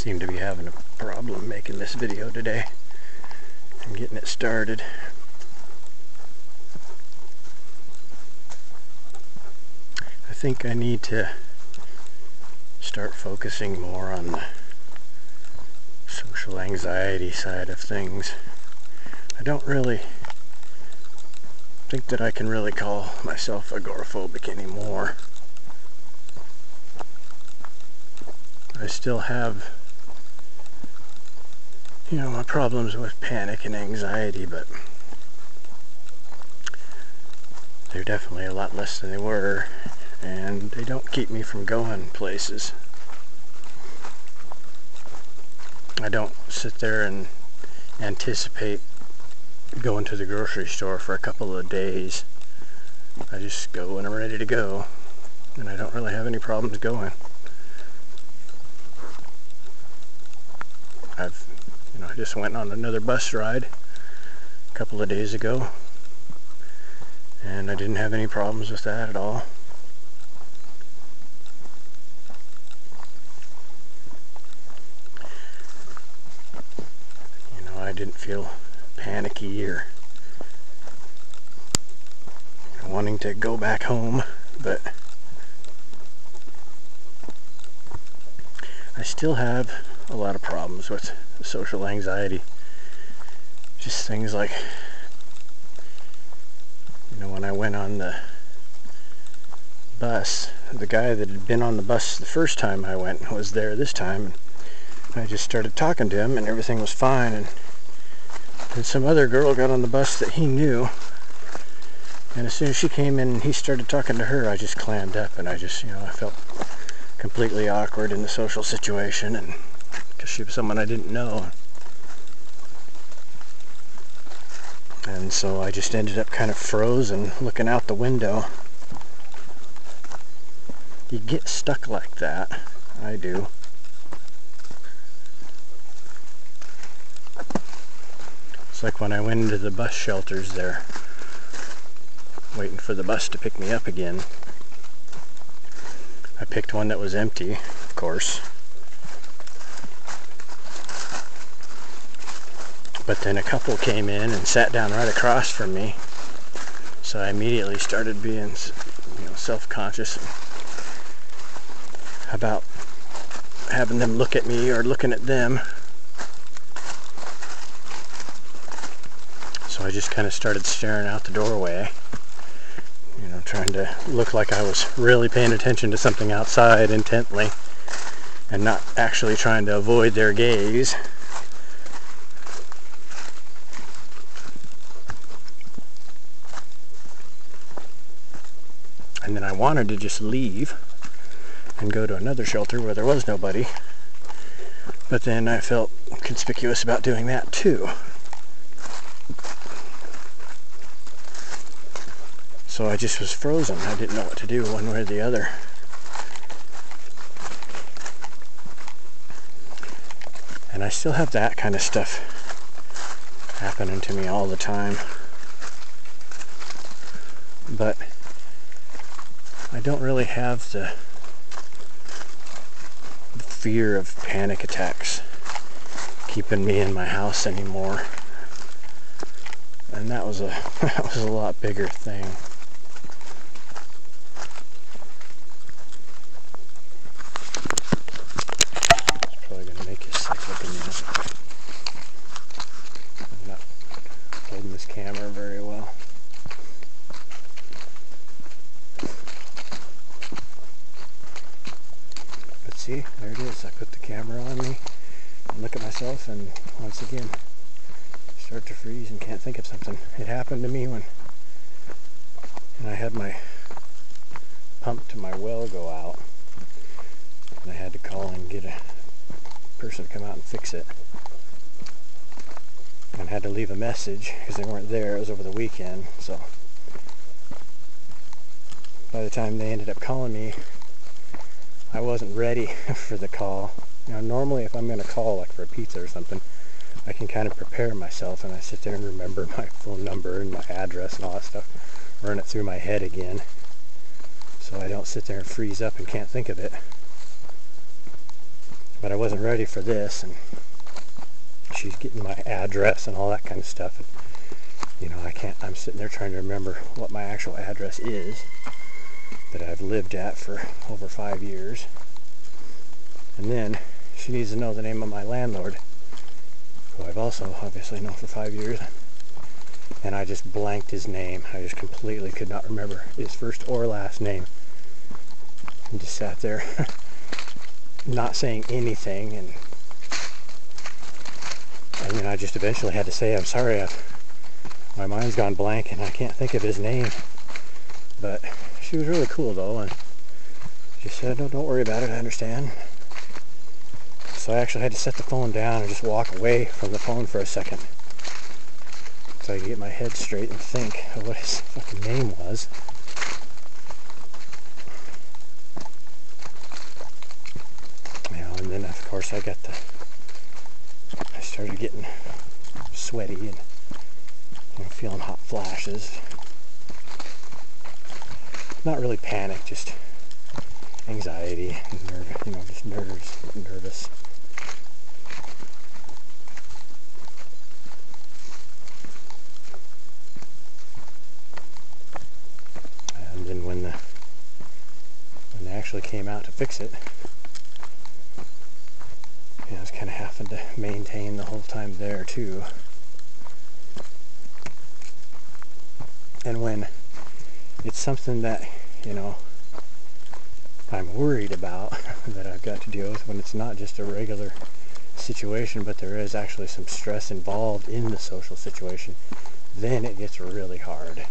seem to be having a problem making this video today and getting it started. I think I need to start focusing more on the social anxiety side of things. I don't really think that I can really call myself agoraphobic anymore. I still have, my problems with panic and anxiety, but they're definitely a lot less than they were, and they don't keep me from going places. I don't sit there and anticipate going to the grocery store for a couple of days. I just go when I'm ready to go, and I don't really have any problems going. I just went on another bus ride a couple of days ago, and I didn't have any problems with that at all. I didn't feel panicky or wanting to go back home, but I still have a lot of problems with social anxiety. Just things like, when I went on the bus, the guy that had been on the bus the first time I went was there this time, and I just started talking to him and everything was fine, and then some other girl got on the bus that he knew, and as soon as she came in and he started talking to her, I just clammed up, and I just, I felt completely awkward in the social situation, and because she was someone I didn't know. And so I just ended up kind of frozen, looking out the window. You get stuck like that. I do. It's like when I went into the bus shelters there, waiting for the bus to pick me up again. I picked one that was empty, of course. But then a couple came in and sat down right across from me. So I immediately started being, self-conscious about having them look at me or looking at them. So I just kind of started staring out the doorway, trying to look like I was really paying attention to something outside intently and not actually trying to avoid their gaze. And then I wanted to just leave and go to another shelter where there was nobody, but then I felt conspicuous about doing that too. So I just was frozen. I didn't know what to do one way or the other. And I still have that kind of stuff happening to me all the time. But I don't really have the fear of panic attacks keeping me in my house anymore. And that was a lot bigger thing. It's probably going to make you sick looking at it. I'm not holding this camera very well. But see, there it is. I put the camera on me and look at myself, and once again start to freeze and can't think of something. It happened to me when I had my pump to my well go out, and I had to call and get a person to come out and fix it, and had to leave a message because they weren't there. It was over the weekend, so by the time they ended up calling me, I wasn't ready for the call. Normally if I'm going to call, like for a pizza or something, I can kind of prepare myself, and I sit there and remember my phone number and my address and all that stuff, run it through my head again, so I don't sit there and freeze up and can't think of it. But I wasn't ready for this, and she's getting my address and all that kind of stuff. And, you know, I'm sitting there trying to remember what my actual address is that I've lived at for over 5 years. And then she needs to know the name of my landlord, who I've also obviously known for 5 years. And I just blanked his name. I just completely could not remember his first or last name. And just sat there not saying anything, and then I just eventually had to say, I'm sorry, my mind's gone blank and I can't think of his name. But she was really cool though, and she said, no, don't worry about it, I understand. So I actually had to set the phone down and just walk away from the phone for a second so I could get my head straight and think of what his fucking name was. You know, and then of course I started getting sweaty and, you know, feeling hot flashes. Not really panic, just anxiety and just nervous. And then when they actually came out to fix it, you know, I was kind of having to maintain the whole time there too. And when it's something that, you know, I'm worried about that I've got to deal with, when it's not just a regular situation, but there is actually some stress involved in the social situation, then it gets really hard.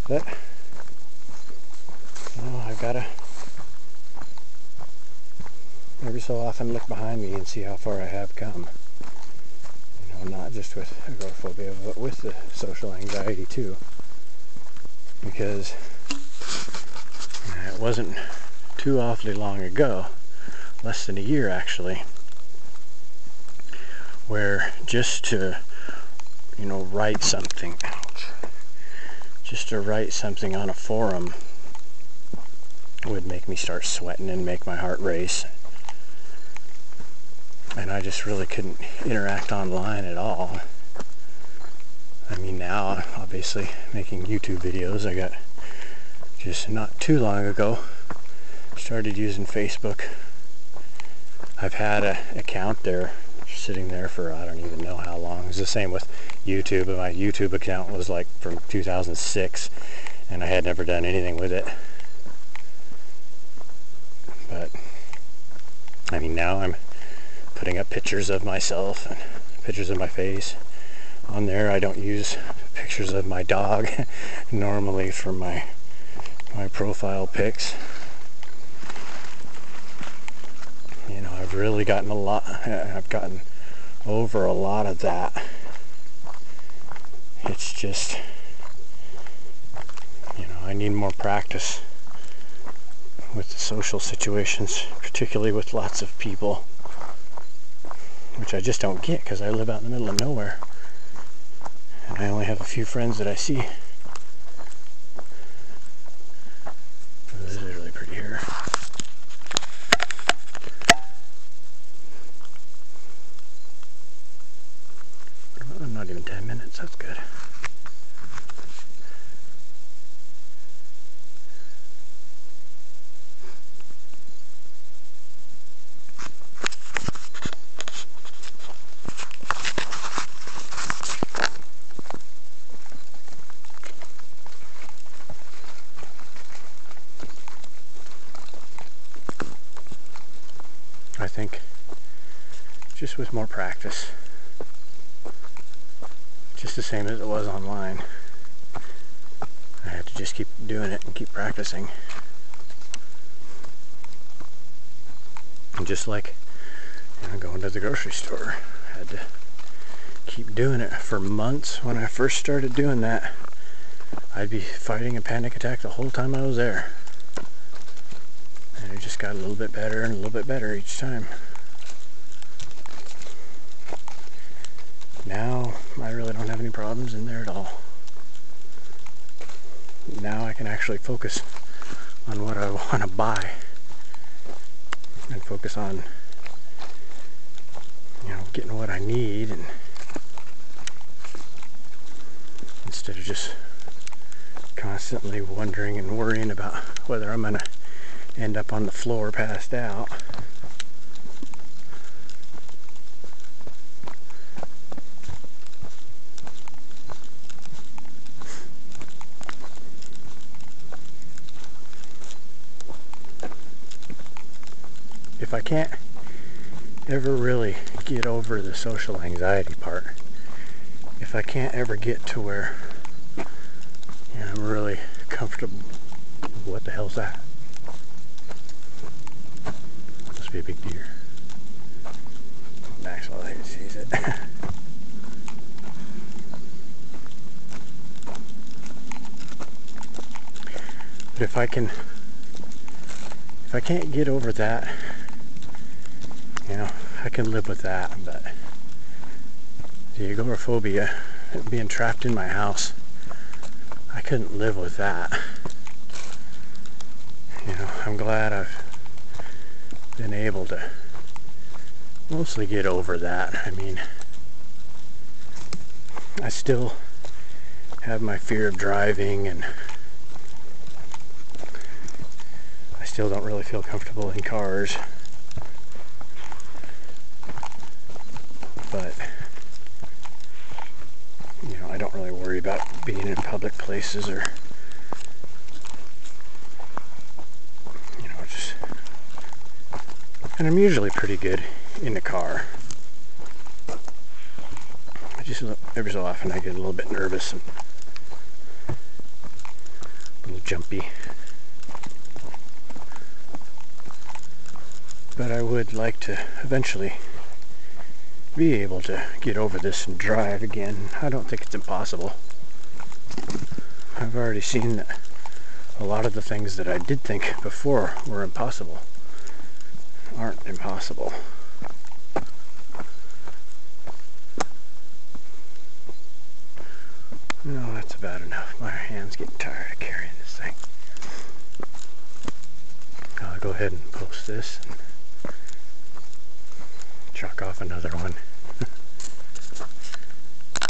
But, you know, I've got to every so often look behind me and see how far I have come. You know, not just with agoraphobia, but with the social anxiety too. Because it wasn't too awfully long ago, less than a year actually, where just to, you know, write something, just to write something on a forum would make me start sweating and make my heart race. And I just really couldn't interact online at all. I mean, now, obviously, making YouTube videos, I got just not too long ago started using Facebook. I've had an account there sitting there for I don't even know how long. It's the same with YouTube, and my YouTube account was like from 2006, and I had never done anything with it. But I mean, now I'm putting up pictures of myself and pictures of my face on there. I don't use pictures of my dog normally for my profile pics. You know, I've really gotten I've gotten over a lot of that. It's just, you know, I need more practice with the social situations, particularly with lots of people, which I just don't get because I live out in the middle of nowhere and I only have a few friends that I see. This is really pretty here. Not even 10 minutes, that's good. I think just with more practice, just the same as it was online, I had to just keep doing it and keep practicing. And just like, you know, going to the grocery store, I had to keep doing it for months. When I first started doing that, I'd be fighting a panic attack the whole time I was there. And it just got a little bit better and a little bit better each time. Now, I really don't have any problems in there at all. Now I can actually focus on what I want to buy and focus on, getting what I need, and instead of just constantly wondering and worrying about whether I'm going to end up on the floor passed out. If I can't ever really get over the social anxiety part, if I can't ever get to where I'm really comfortable, what the hell's that? Must be a big deer. Maxwell sees it. But if I can't get over that, I can live with that. But the agoraphobia, being trapped in my house, I couldn't live with that. I'm glad I've been able to mostly get over that. I mean, I still have my fear of driving, and I still don't really feel comfortable in cars. But I don't really worry about being in public places, or and I'm usually pretty good in the car. I just, every so often, I get a little bit nervous and a little jumpy. But I would like to eventually be able to get over this and drive again. I don't think it's impossible. I've already seen that a lot of the things that I did think before were impossible aren't impossible. No, that's about enough. My hand's getting tired of carrying this thing. I'll go ahead and post this and chalk off another one.